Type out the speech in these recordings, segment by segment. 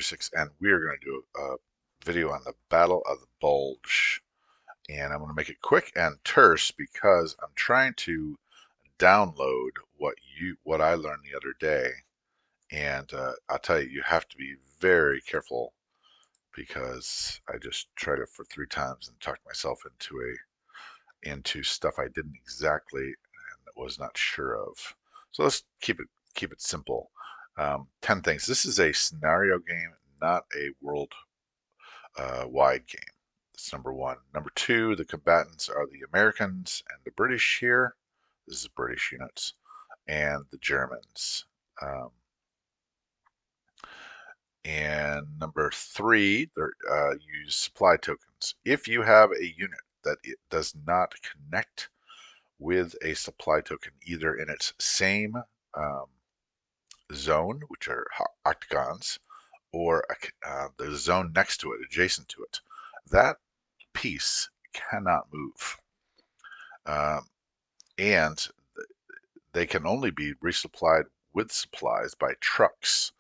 6, and we are going to do a video on the Battle of the Bulge. And I'm going to make it quick and terse because I'm trying to download what I learned the other day. And I'll tell you, you have to be very careful because I just tried it for 3 times and talked myself into stuff I didn't exactly and was not sure of. So let's keep it simple. 10 things. This is a scenario game, not a world wide game. That's number one. Number two, the combatants are the Americans and the British here. This is British units and the Germans. Um, and number three, use supply tokens. If you have a unit that it does not connect with a supply token, either in its same um, zone, which are octagons, or the zone next to it, adjacent to it, that piece cannot move. Um, and they can only be resupplied with supplies by trucks.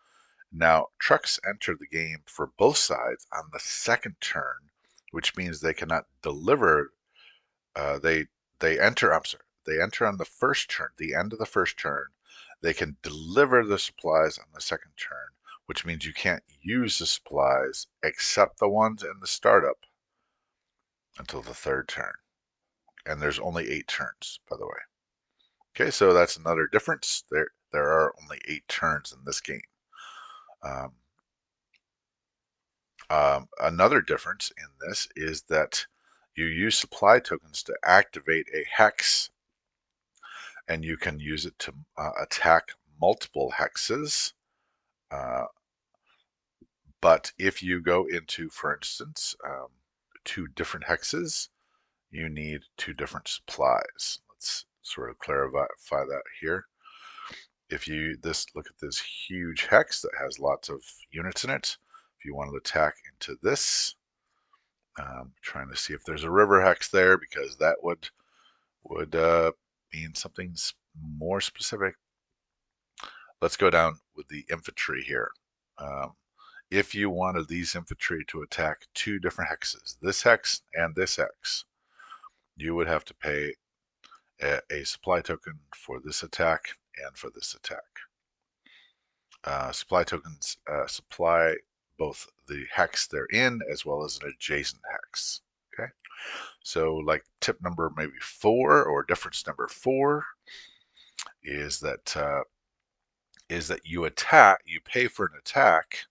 Now, trucks enter the game for both sides on the second turn, which means they cannot deliver. They enter. I'm sorry. They enter on the first turn, the end of the first turn. They can deliver the supplies on the second turn, which means you can't use the supplies except the ones in the startup until the third turn. And there's only 8 turns, by the way. Okay, so that's another difference. There are only 8 turns in this game. Um, another difference in this is that you use supply tokens to activate a hex, and you can use it to attack multiple hexes. Uh, but if you go into, for instance, 2 different hexes, you need 2 different supplies. Let's sort of clarify that here. If you look at this huge hex that has lots of units in it, if you want to attack into this, trying to see if there's a river hex there because that would mean something more specific. Let's go down with the infantry here. Um, if you wanted these infantry to attack 2 different hexes, this hex and this hex, you would have to pay a supply token for this attack and for this attack. Supply tokens supply both the hex they're in as well as an adjacent hex. Okay, so like tip number maybe 4 or difference number 4 is that you pay for an attack,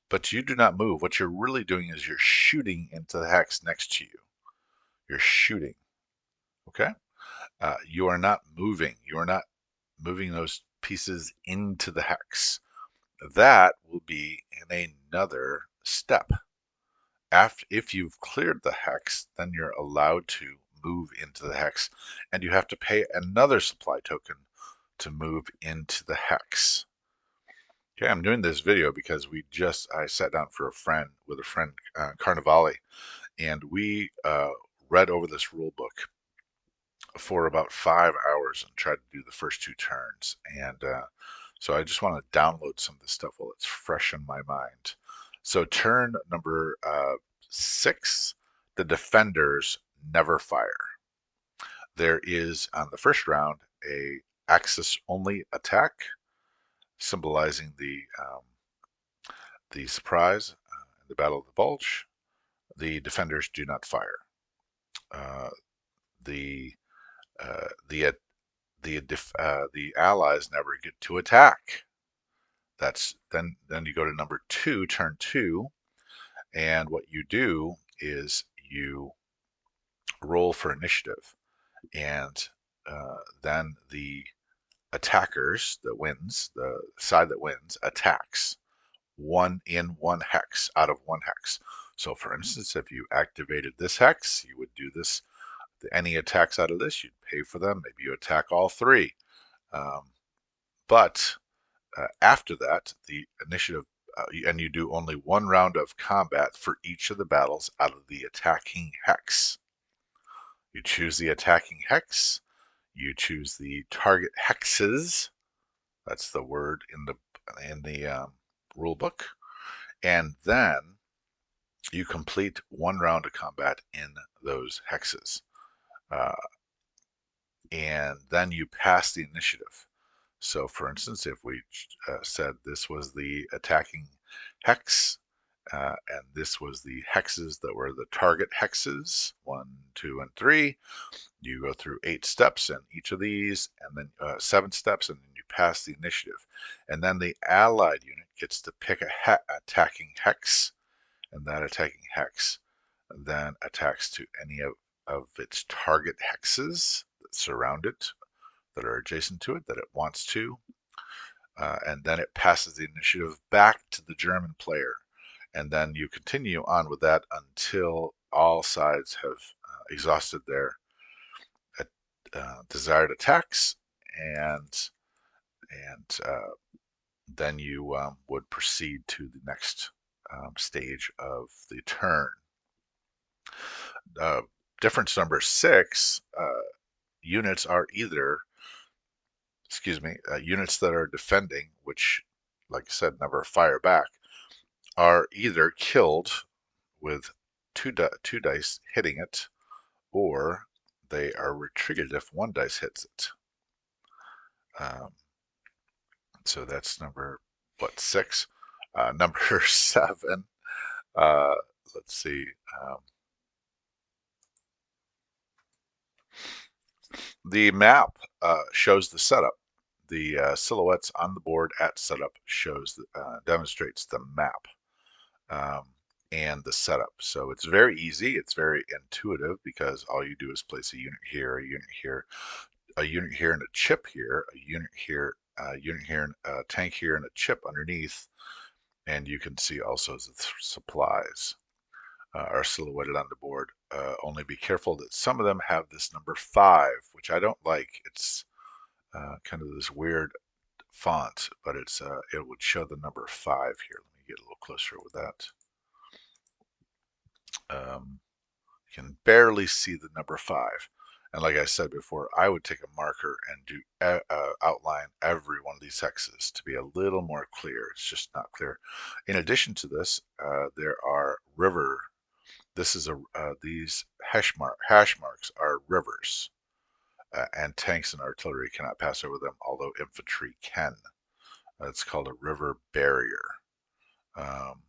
but you do not move. What you're really doing is you're shooting into the hex next to you. You're shooting. Okay, you are not moving. You are not moving those pieces into the hex. That will be in another step. If you've cleared the hex, then you're allowed to move into the hex, and you have to pay another supply token to move into the hex. Okay, I'm doing this video because I sat down with a friend, Carnivale, and we read over this rule book for about 5 hours and tried to do the first 2 turns. And so I just want to download some of this stuff while it's fresh in my mind. So turn number 6, the defenders never fire. There is on the first round a axis only attack, symbolizing the surprise in the Battle of the Bulge. The defenders do not fire. Uh, the the allies never get to attack. That's then you go to number 2, turn 2, and what you do is you roll for initiative, and then the attackers the side that wins attacks one hex out of 1 hex. So for instance, if you activated this hex, you would do this. Any attacks out of this, you'd pay for them. Maybe you attack all 3. But after that, the initiative, and you do only 1 round of combat for each of the battles out of the attacking hex. You choose the attacking hex. You choose the target hexes. That's the word in the rule book, And then you complete one round of combat in those hexes. Uh, and then you pass the initiative. So, for instance, if we said this was the attacking hex, and this was the hexes that were the target hexes, 1, 2, and 3, you go through 8 steps in each of these, and then 7 steps, and then you pass the initiative. And then the allied unit gets to pick a attacking hex, and that attacking hex then attacks to any of its target hexes that surround it, that are adjacent to it, that it wants to. And then it passes the initiative back to the German player. And then you continue on with that until all sides have exhausted their desired attacks, and then you would proceed to the next stage of the turn. Uh, Difference number 6, units are either, excuse me, units that are defending, which, like I said, never fire back, are either killed with two dice hitting it, or they are retreated if one dice hits it. Um, so that's number, what, 6? Number 7, uh, let's see. Um, the map shows the setup. The silhouettes on the board at setup demonstrates the map. And the setup. So it's very easy. It's very intuitive because all you do is place a unit here, a unit here, a unit here, and a chip here, a unit here, a unit here, and a tank here, and a chip underneath. And you can see also the supplies are silhouetted on the board. Only be careful that some of them have this number 5, which I don't like. It's kind of this weird font, but it would show the number 5 here. Let me get a little closer with that. You can barely see the number 5. And like I said before, I would take a marker and do outline every one of these hexes to be a little more clear. It's just not clear. In addition to this, there are river. These hash marks are rivers, and tanks and artillery cannot pass over them, although infantry can. It's called a river barrier. Um,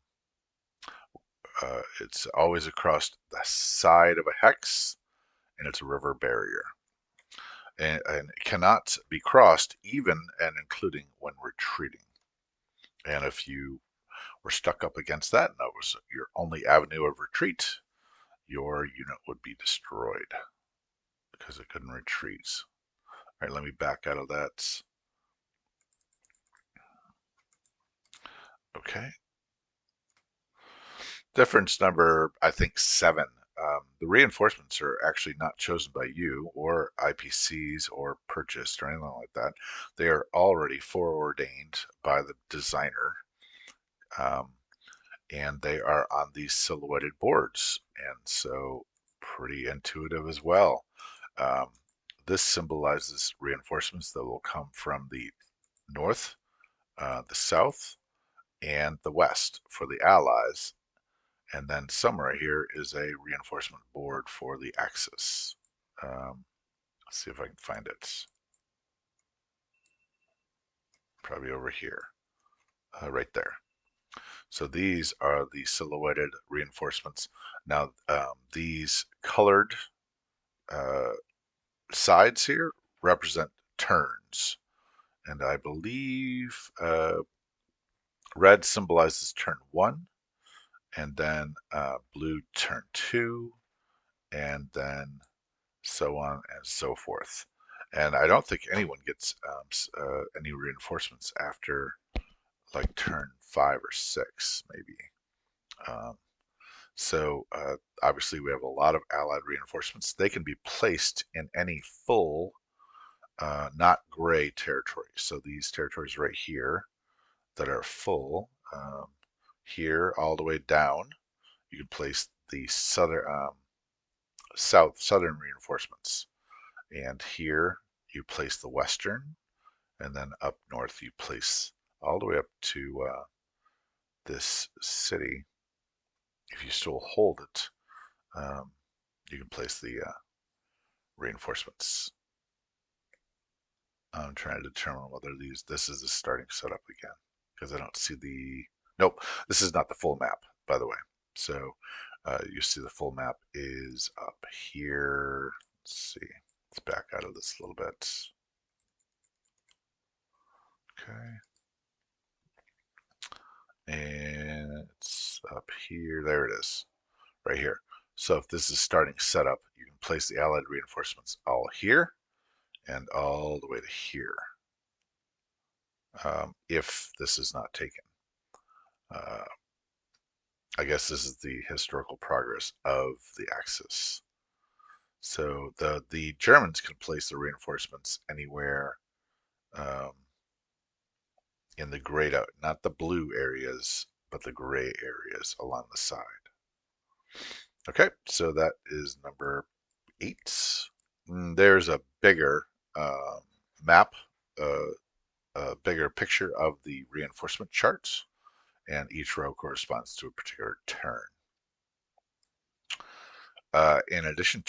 it's always across the side of a hex, and it's a river barrier. And it cannot be crossed even and including when retreating. And if you were stuck up against that and that was your only avenue of retreat, your unit would be destroyed because it couldn't retreat. All right, let me back out of that. Okay. Difference number, I think, 7. The reinforcements are actually not chosen by you or IPCs or purchased or anything like that. They are already foreordained by the designer, um, and they are on these silhouetted boards, and so pretty intuitive as well. Um, this symbolizes reinforcements that will come from the north, the south, and the west for the Allies. And then somewhere here is a reinforcement board for the Axis. Let's see if I can find it. Probably over here, right there. So these are the silhouetted reinforcements. Now, these colored uh, sides here represent turns. And I believe red symbolizes turn 1, and then blue turn 2, and then so on and so forth. And I don't think anyone gets any reinforcements after like turn 5 or 6, maybe. Um, so obviously we have a lot of allied reinforcements. They can be placed in any full, not gray territory. So these territories right here that are full, here all the way down, you can place the southern reinforcements. And here you place the western, and then up north you place all the way up to this city, if you still hold it, you can place the reinforcements. I'm trying to determine whether this is the starting setup again, because I don't see nope, this is not the full map, by the way. So you see the full map is up here. Let's see, let's back out of this a little bit. Okay. And it's up here. There it is, right here. So if this is starting setup, you can place the allied reinforcements all here and all the way to here. If this is not taken. Uh, I guess this is the historical progress of the Axis. So the Germans can place the reinforcements anywhere um, in the grayed out, not the blue areas, but the gray areas along the side. Okay, so that is number 8. There's a bigger uh, map, uh, a bigger picture of the reinforcement charts, and each row corresponds to a particular turn. In addition,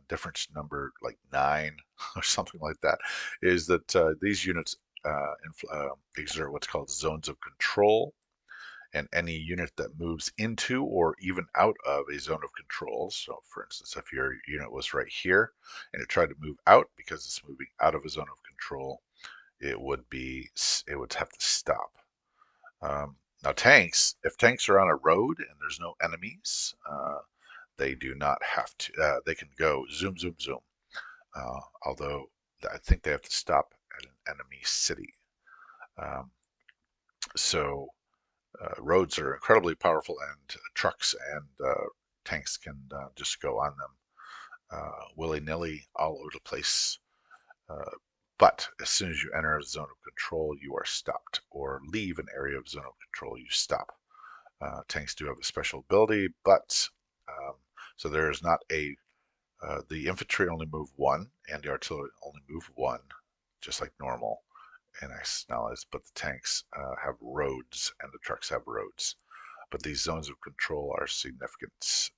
difference number like 9 or something like that, is that these units exert what's called zones of control, and any unit that moves into or even out of a zone of control. So, for instance, if your unit was right here and it tried to move out because it's moving out of a zone of control, it would have to stop. Now, if tanks are on a road and there's no enemies, they do not have to. They can go zoom, zoom, zoom. Although I think they have to stop at an enemy city. Um, so roads are incredibly powerful, and trucks and tanks can just go on them willy-nilly all over the place. Uh, but as soon as you enter a zone of control, you are stopped, or leave an area of zone of control, you stop. Tanks do have a special ability, but so there is not the infantry only move 1, and the artillery only move 1, just like normal and Axis allies, but the tanks have roads and the trucks have roads. But these zones of control are a significant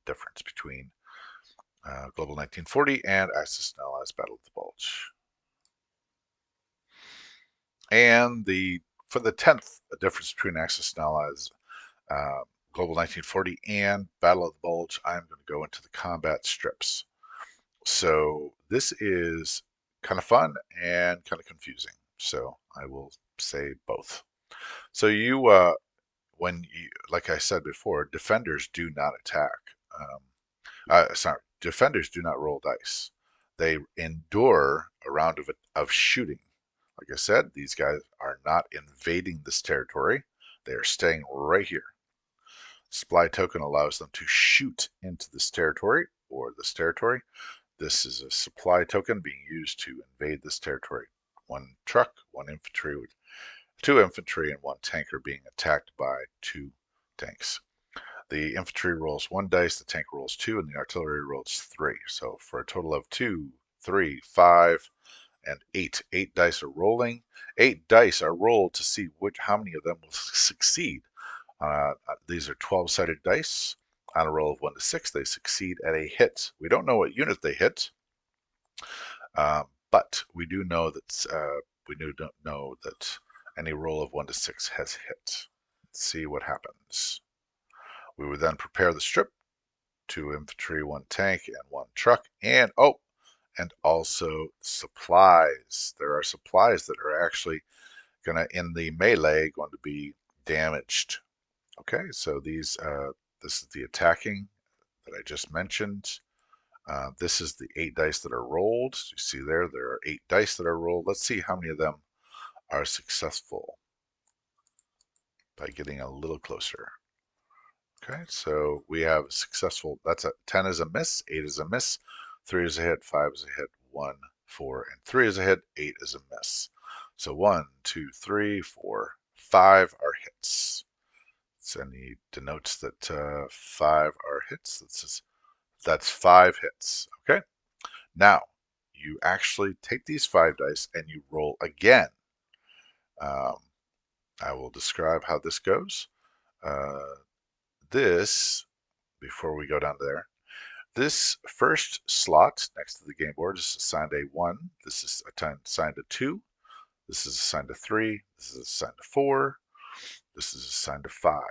difference between Global 1940 and Axis allies Battle of the Bulge. And for the 10th, the difference between Axis and Allies, Global 1940 and Battle of the Bulge, I'm going to go into the combat strips. So this is kind of fun and kind of confusing. So I will say both. So like I said before, defenders do not attack. Defenders do not roll dice. They endure a round of shooting. Like I said, these guys are not invading this territory. They are staying right here. Supply token allows them to shoot into this territory or this territory. This is a supply token being used to invade this territory. 1 truck, 1 infantry, 2 infantry, and 1 tank are being attacked by 2 tanks. The infantry rolls 1 dice, the tank rolls 2, and the artillery rolls 3. So for a total of 2, 3, 5, and 8. 8 dice are rolling. 8 dice are rolled to see how many of them will succeed. These are 12-sided dice. On a roll of 1 to 6, they succeed at a hit. We don't know what unit they hit, but we do know that any roll of 1 to 6 has hit. Let's see what happens. We would then prepare the strip: 2 infantry, 1 tank, and 1 truck, and also supplies. There are supplies that are actually in the melee, going to be damaged. Okay, so this is the attacking that I just mentioned. This is the 8 dice that are rolled. You see there are 8 dice that are rolled. Let's see how many of them are successful by getting a little closer. Okay, so we have successful. 10 is a miss, 8 is a miss, 3 is a hit, 5 is a hit, 1, 4, and 3 is a hit, 8 is a miss. So 1, 2, 3, 4, 5 are hits. So he denotes that 5 are hits. That's 5 hits. Okay. Now you actually take these 5 dice and you roll again. Um, I will describe how this goes. Uh, this, before we go down there, this first slot next to the game board is assigned a 1. This is assigned a 2. This is assigned a 3. This is assigned a 4. This is assigned a 5.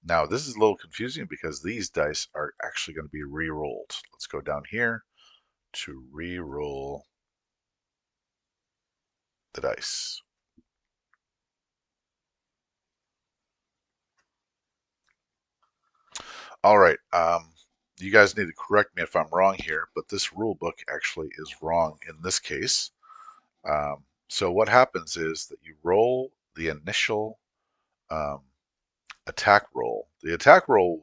Now, this is a little confusing because these dice are actually going to be re-rolled. Let's go down here to re-roll the dice. All right. You guys need to correct me if I'm wrong here, but this rule book actually is wrong in this case. So what happens is that you roll the initial um, attack roll. The attack roll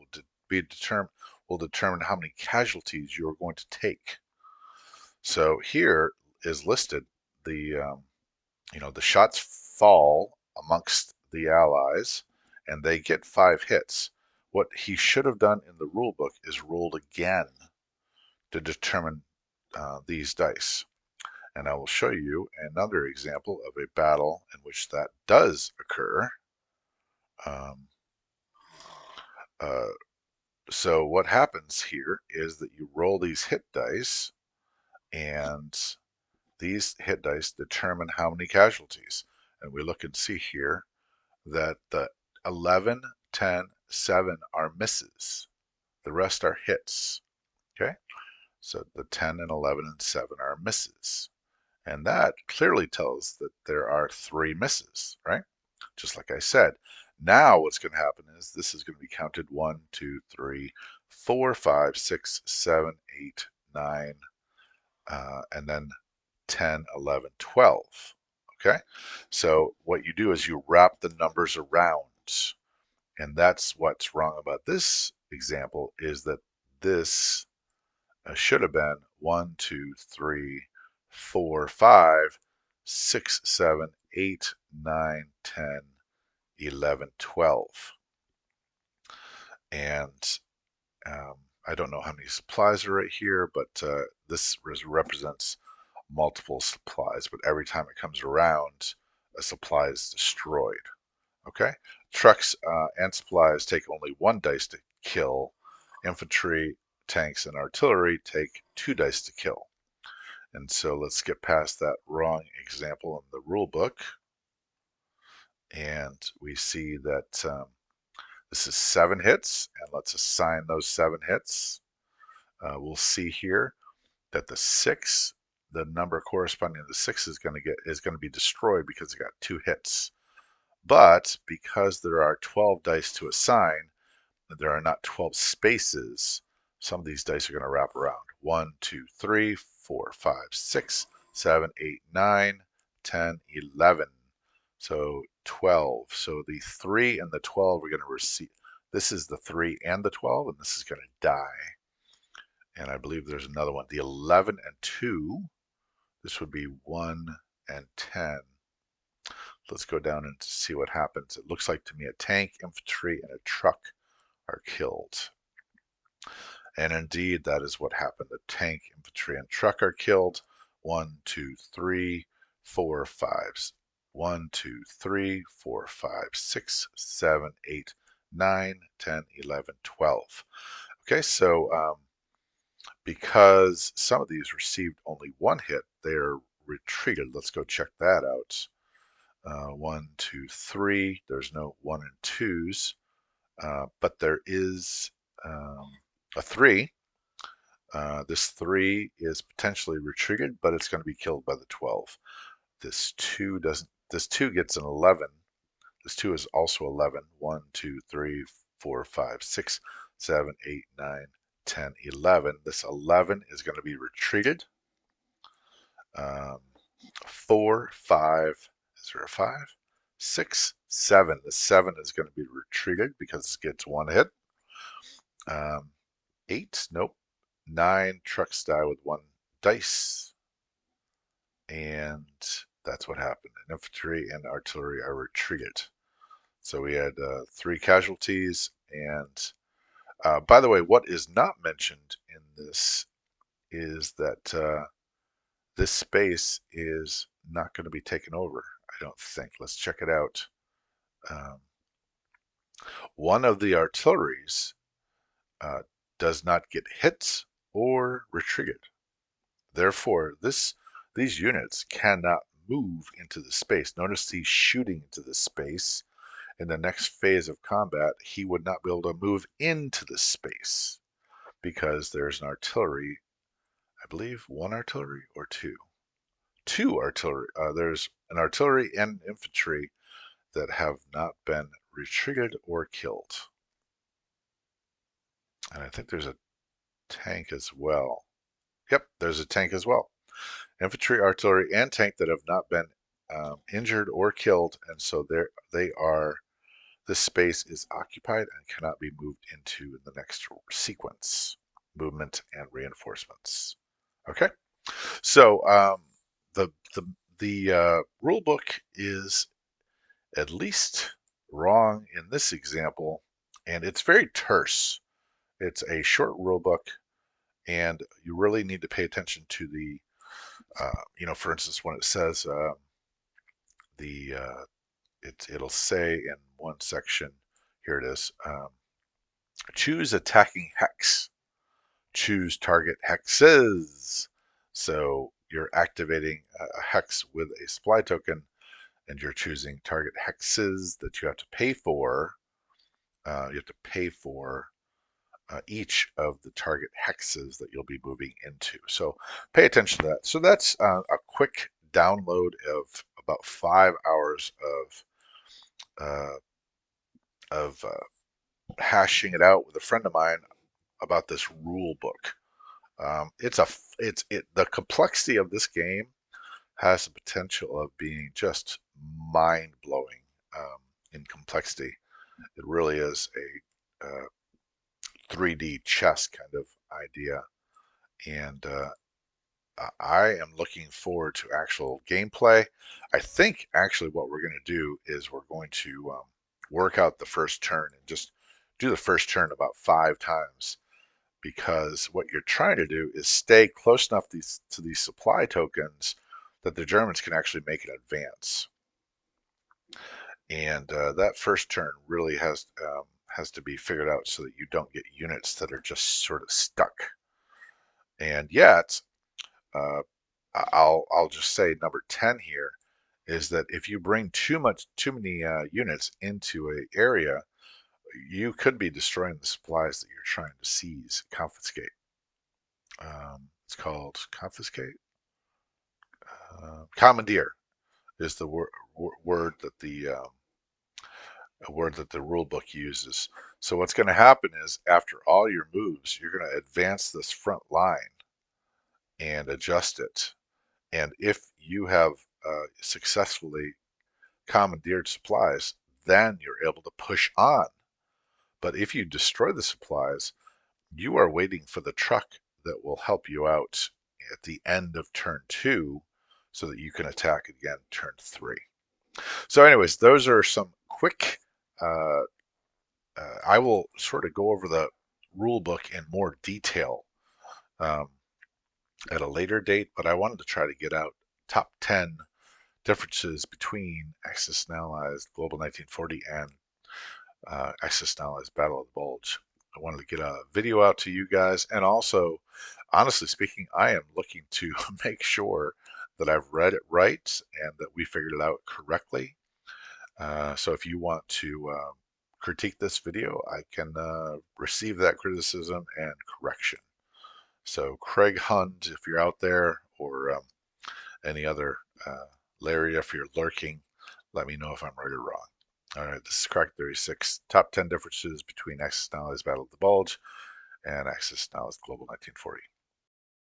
will determine how many casualties you are going to take. So here is listed the the shots fall amongst the allies, and they get 5 hits. What he should have done in the rule book is rolled again to determine these dice. And I will show you another example of a battle in which that does occur. Um, uh, so what happens here is that you roll these hit dice, and these hit dice determine how many casualties. And we look and see here that the 11, 10, 7 are misses. The rest are hits. Okay? So the 10 and 11 and 7 are misses. And that clearly tells that there are 3 misses, right? Just like I said. Now what's going to happen is this is going to be counted 1, 2, 3, 4, 5, 6, 7, 8, 9, and then 10, 11, 12. Okay? So what you do is you wrap the numbers around. And that's what's wrong about this example is that this should have been 1, 2, 3, 4, 5, 6, 7, 8, 9, 10, 11, 12. And um, I don't know how many supplies are right here, but this represents multiple supplies. But every time it comes around, a supply is destroyed. Okay? Trucks and supplies take only 1 dice to kill. Infantry, tanks, and artillery take 2 dice to kill. And so let's get past that wrong example in the rule book. And we see that this is 7 hits, and let's assign those 7 hits. We'll see here that the 6, the number corresponding to the 6 is going to be destroyed because it got 2 hits. But because there are 12 dice to assign, there are not 12 spaces. Some of these dice are going to wrap around. 1, 2, 3, 4, 5, 6, 7, 8, 9, 10, 11. So 12. So the 3 and the 12 are going to receive. This is the 3 and the 12, and this is going to die. And I believe there's another one. The 11 and 2, this would be 1 and 10. Let's go down and see what happens. It looks like to me a tank, infantry, and a truck are killed. And indeed, that is what happened. The tank, infantry, and truck are killed. 1, 2, 3, 4, 5. 1, 2, 3, 4, 5, 6, 7, 8, 9, 10, 11, 12. Okay, so because some of these received only 1 hit, they're retreated. Let's go check that out. 1, 2, 3. There's no 1 and 2s, but there is a 3. This 3 is potentially retreated, but it's going to be killed by the 12. This 2 doesn't. This 2 gets an 11. This 2 is also 11. 1, 2, 3, 4, 5, 6, 7, 8, 9, 10, 11. This 11 is going to be retreated. 4, 5, is there a 5? 6, 7. The 7 is going to be retreated because it gets 1 hit. 8, nope. 9 trucks die with 1 dice. And that's what happened. Infantry and artillery are retreated. So we had 3 casualties. And by the way, what is not mentioned in this is that this space is not going to be taken over, I don't think. Let's check it out. Um, one of the artilleries uh, does not get hit or retreated. Therefore, these units cannot move into the space. Notice he's shooting into the space. In the next phase of combat, he would not be able to move into the space because there's an artillery, I believe one artillery or two. Two artillery. There's an artillery and infantry that have not been retreated or killed. And I think there's a tank as well. Yep, there's a tank as well. Infantry, artillery, and tank that have not been injured or killed, and so they are. This space is occupied and cannot be moved into in the next sequence. Movement and reinforcements. Okay, so the the the rule book is at least wrong in this example, and it's very terse. It's a short rule book, and you really need to pay attention to the, for instance, when it says the it'll say in one section, here it is, choose attacking hex, choose target hexes. So you're activating a hex with a supply token, and you're choosing target hexes that you have to pay for. You have to pay for each of the target hexes that you'll be moving into. So pay attention to that. So that's a quick download of about 5 hours uh, of hashing it out with a friend of mine about this rule book. It's a it's it the complexity of this game has the potential of being just mind blowing in complexity. It really is a 3D chess kind of idea, and I am looking forward to actual gameplay. I think actually what we're going to do is we're going to work out the first turn and just do the first turn about 5 times, because what you're trying to do is stay close enough to these supply tokens that the Germans can actually make an advance. And that first turn really has to be figured out so that you don't get units that are just sort of stuck. And yet, uh, I'll just say number 10 here is that if you bring too many units into an area, you could be destroying the supplies that you're trying to seize, confiscate. It's called confiscate. Commandeer is the word that the a word that the rule book uses. So what's going to happen is after all your moves, you're going to advance this front line and adjust it. And if you have successfully commandeered supplies, then you're able to push on. But if you destroy the supplies, you are waiting for the truck that will help you out at the end of turn 2 so that you can attack again turn 3. So anyways, those are some quick, uh, I will sort of go over the rule book in more detail um, at a later date, but I wanted to try to get out top 10 differences between Axis and Allies Global 1940 and Axis and Allies Battle of the Bulge. I wanted to get a video out to you guys, and also, honestly speaking, I am looking to make sure that I've read it right and that we figured it out correctly. So if you want to critique this video, I can receive that criticism and correction. So Craig Hund, if you're out there, or any other Larry, if you're lurking, let me know if I'm right or wrong. All right, this is Crack 36. Top 10 differences between Axis and Allies Battle of the Bulge and Axis and Allies Global 1940.